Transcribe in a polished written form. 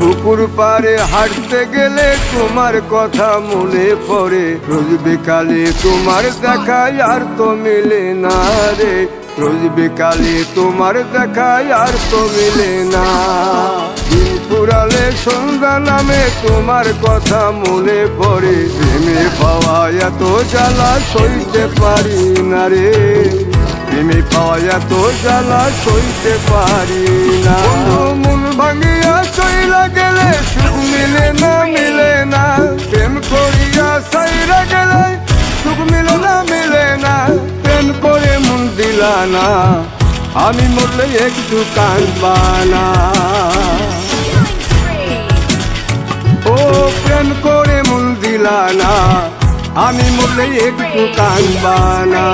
পুকুর পাড়ে হাঁটতে গেলে তোমার কথা মনে পড়ে, রোজ বিকালে তোমার দেখায় আর তো মিলে না রে, রোজ বিকালে তোমার দেখায় আর তো মিলে না। দিন ফুরালে সন্ধ্যা নামে তোমার কথা মনে পড়ে, প্রেমে পাওয়া এত জ্বালা সইতে পারি না রে, প্রেমে পাওয়া এত জ্বালা সইতে পারি না। মন ভাঙিয়া চইলা গেলে সুখ মিলে না, মিলে না, প্রেম করিয়া সাইরা গেলে সুখ মিলে না, মিলে না, প্রেম করে মন দিলা না, আমি মরলে একটু কাঁদবা না। ও প্রেম করে মন দিলা না, আমি মরলে একটু কাঁদবা না।